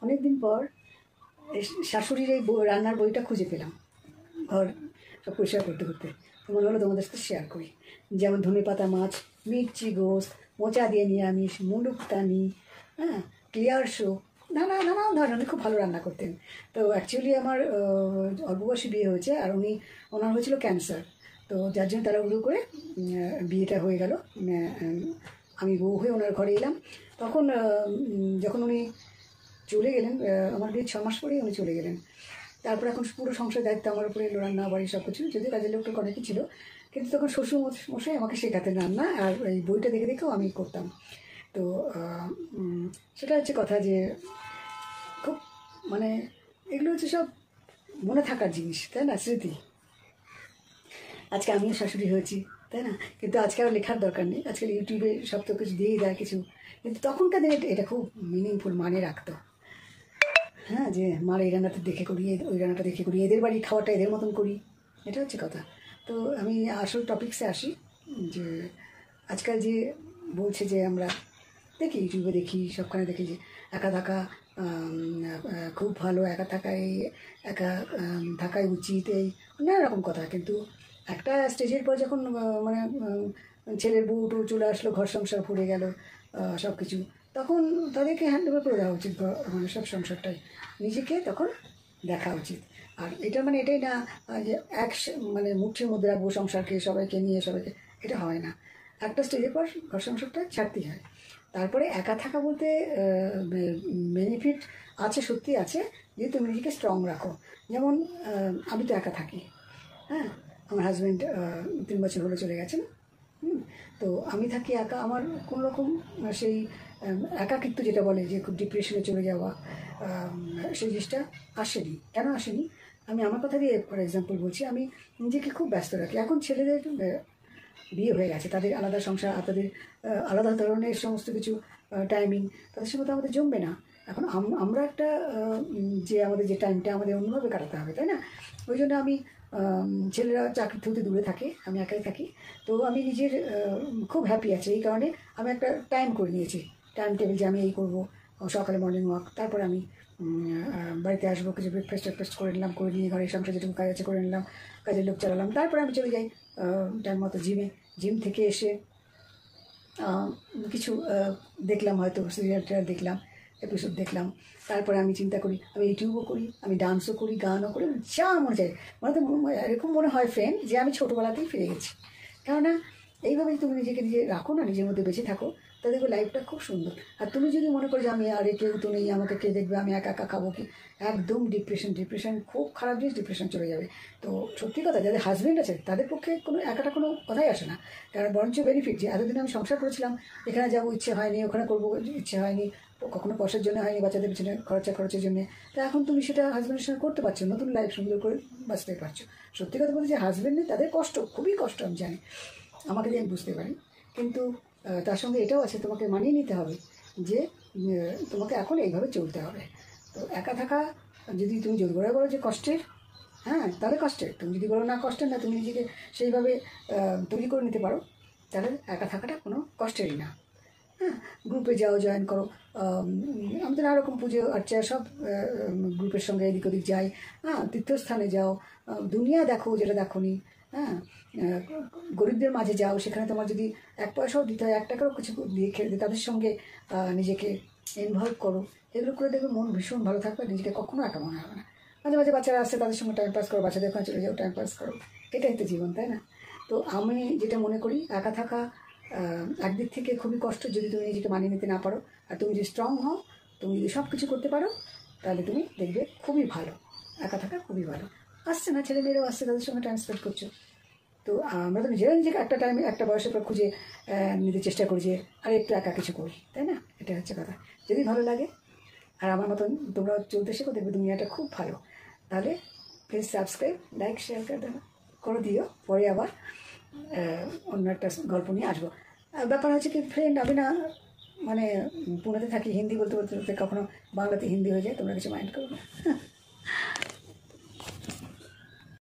অনেক দিন পর শাশুড়ির এই রান্নার বইটা খুঁজে পেলাম ঘর সব পরিষ্কার করতে করতে, তো মনে হলো তোমাদের সাথে শেয়ার করি। যেমন ধনেপাতা মাছ, মির্চি গোস্ত, মোচা দিয়ে নিরামিষ, মুলুকতানি, হ্যাঁ, ক্লিয়ার শো, নানা ধরনের খুব ভালো রান্না করতেন। তো অ্যাকচুয়ালি আমার অল্প বয়সে বিয়ে হয়েছে, আর ওনার হয়েছিল ক্যান্সার। তো যার জন্য তাড়াহুড়ো করে বিয়েটা হয়ে গেল। আমি বউ হয়ে ওনার ঘরে এলাম। তখন যখন উনি চলে গেলেন, আমার বিয়ে 6 মাস পরেই উনি চলে গেলেন। তারপর এখন পুরো সংসার দায়িত্ব আমার উপরে এলো, রান্না বাড়ি সব কিছু, যদিও কাজের লোকটা অনেকই ছিল, কিন্তু তখন শ্বশুর মশাই আমাকে শেখাতেন রান্না, আর এই বইটা দেখে দেখেও আমি করতাম। তো সেটা হচ্ছে কথা যে খুব মানে এগুলো হচ্ছে সব মনে থাকার জিনিস, তাই না, স্মৃতি। আজকে আমিও শাশুড়ি হয়েছি, তাই না, কিন্তু আজকে আর লেখার দরকার নেই, আজকাল ইউটিউবে সব তো কিছু দিয়েই দেয় কিছু, কিন্তু তখনকার দিনে এটা খুব মিনিংফুল মানে রাখতো। হ্যাঁ, যে মার এই রান্নাটা দেখে করি, ওই রান্নাটা দেখে করি, এদের বাড়ি খাওয়াটা এদের মতন করি, এটা হচ্ছে কথা। তো আমি আসল টপিক্সে আসি, যে আজকাল যে বলছে যে আমরা দেখি ইউটিউবে দেখি সবখানে দেখি যে একা থাকা খুব ভালো, একা থাকাই উচিত, এই নানা রকম কথা। কিন্তু একটা স্টেজের পর যখন মানে ছেলের বউ টু চলে আসলো, ঘর সংসার ভরে গেল সব কিছু, তখন তাদেরকে হ্যান্ডওভার করে দেওয়া উচিত, মানে সব সংসারটাই নিজেকে তখন দেখা উচিত। আর এটা মানে এটাই না যে মানে মুঠের মধ্যে রাখবো সংসারকে, সবাইকে নিয়ে সবাইকে, এটা হয় না। একটা স্টেজের পর ঘর সংসারটা ছাড়তেই হয়। তারপরে একা থাকা বলতে বেনিফিট আছে, সত্যি আছে, যে তুমি নিজেকে স্ট্রং রাখো। যেমন আমি তো একা থাকি, হ্যাঁ, আমার হাজব্যান্ড 3 বছর হলে চলে গেছেন। তো আমি থাকি একা, আমার কোনো রকম সেই একাকিত্ব যেটা বলে যে খুব ডিপ্রেশনে চলে যাওয়া, সেই জিনিসটা আসেনি। কেন আসেনি? আমি আমার কথা দিয়ে ফর এক্সাম্পল বলছি, আমি নিজেকে খুব ব্যস্ত রাখি। এখন ছেলেদের বিয়ে হয়ে গেছে, তাদের আলাদা সংসার, তাদের আলাদা ধরনের সমস্ত কিছু টাইমিং, তাদের সঙ্গে তো আমাদের জমবে না। এখন আমরা একটা যে আমাদের যে টাইমটা আমাদের অন্যভাবে কাটাতে হবে, তাই না? ওই জন্য আমি ছেলেরা চাকরি থেকে দূরে থাকে, আমি একাই থাকি। তো আমি নিজের খুব হ্যাপি আছি, এই কারণে আমি একটা টাইম করে নিয়েছি, টাইম টেবিল, যে আমি এই করবো। সকালে মর্নিং ওয়াক, তারপরে আমি বাড়িতে আসবো, কিছু ব্রেকফাস্ট করে নিলাম, করে নিয়ে ঘরের সংসার যেটুকু কাজ আছে করে নিলাম, কাজের লোক চালালাম, তারপরে আমি চলে যাই টাইম মতো জিম থেকে এসে কিছু দেখলাম, হয়তো সিরিয়াল দেখলাম, এপিসোড দেখলাম। তারপরে আমি চিন্তা করি, আমি ইউটিউবও করি, আমি ডান্সও করি, গানও করি, যা মনে চাই। মানে তো এরকম মনে হয় ফ্রেন্ড যে আমি ছোটোবেলাতেই ফিরে গেছি। কেননা এইভাবেই তুমি নিজেকে নিজে রাখো না, নিজের মধ্যে বেঁচে থাকো, তা দেখবে লাইফটা খুব সুন্দর। আর তুমি যদি মনে করো যে আমি আরে কেউ তো নেই, আমাকে কে দেখবে, আমি একা একা খাবো কি, একদম ডিপ্রেশন খুব খারাপ জিনিস, ডিপ্রেশন চলে যাবে। তো সত্যি কথা, যাদের হাজব্যান্ড আছে তাদের পক্ষে কোনো একাটা কোনো কথাই আসে না, কারণ বরঞ্চ বেনিফিট, যে এতদিন আমি সংসার করেছিলাম, এখানে যাবো ইচ্ছে হয়নি, ওখানে করবো ইচ্ছে হয়নি, কখনো পয়সার জন্য হয়নি, বাচ্চাদের পিছনে খরচের জন্য, তো এখন তুমি সেটা হাজব্যান্ডের সঙ্গে করতে পারছো, নতুন লাইফ সুন্দর করে বাঁচতে পারছো। সত্যি কথা বলতে যে হাজব্যান্ড নেই, তাদের কষ্ট, খুবই কষ্ট, আমি জানি, আমাকে দিয়ে আমি বুঝতে পারি। কিন্তু তার সঙ্গে এটাও আছে, তোমাকে মানিয়ে নিতে হবে যে তোমাকে এখন এইভাবে চলতে হবে। তো একা থাকা, যদি তুমি জোর করে বলো যে কষ্টের, হ্যাঁ, তাহলে কষ্টের। তুমি যদি বলো না কষ্টের না, তুমি নিজেকে সেইভাবে তৈরি করে নিতে পারো, তাহলে একা থাকাটা কোনো কষ্টেরই না। হ্যাঁ, গ্রুপে যাও, জয়েন করো, আমাদের নানারকম পুজো আর্চা সব গ্রুপের সঙ্গে এদিক ওদিক যাই, হ্যাঁ, তীর্থস্থানে যাও, দুনিয়া দেখো যেটা দেখো নি, হ্যাঁ, গরিবদের মাঝে যাও, সেখানে তোমার যদি 1 পয়সাও দিতে হয়, 1 টাকারও কিছু দিয়ে খেয়ে তাদের সঙ্গে নিজেকে ইনভলভ করো, এগুলো করে দেখবে মন ভীষণ ভালো থাকবে, নিজেকে কখনো একা মনে হবে না। মাঝে মাঝে বাচ্চারা আসছে, তাদের সঙ্গে টাইম পাস করো, বাচ্চাদের ওখানে চলে যাও, টাইম পাস করো, এটাই তো জীবন, তাই না? তো আমি যেটা মনে করি, একা থাকা একদিক থেকে খুবই কষ্ট, যদি তুমি নিজেকে মানিয়ে নিতে না পারো। আর তুমি যদি স্ট্রং হও, তুমি যদি সব কিছু করতে পারো, তাহলে তুমি দেখবে খুবই ভালো, একা থাকা খুবই ভালো। আসছে না, ছেলেমেয়েরাও আসছে, তাদের সঙ্গে টাইম স্পেন্ড করছো। তো আমরা তো নিজেকে একটা টাইমে, একটা বয়সের পর খুঁজে নিতে চেষ্টা করি যে আরে একটু একা কিছু করি, তাই না? এটা হচ্ছে কথা। যদি ভালো লাগে আর আমার মতন তোমরা চলতে শেখো, দেখবে দুনিয়াটা খুব ভালো। তাহলে প্লিজ সাবস্ক্রাইব, লাইক, শেয়ার করে দিও। পরে আবার অন্য একটা গল্প নিয়ে আসবো। ব্যাপার হচ্ছে কি ফ্রেন্ড, আমি না মানে পুনেতে থাকি, হিন্দি বলতে বলতে কখনো বাংলাতে হিন্দি হয়ে যায়, তোমরা কিছু মাইন্ড করো না।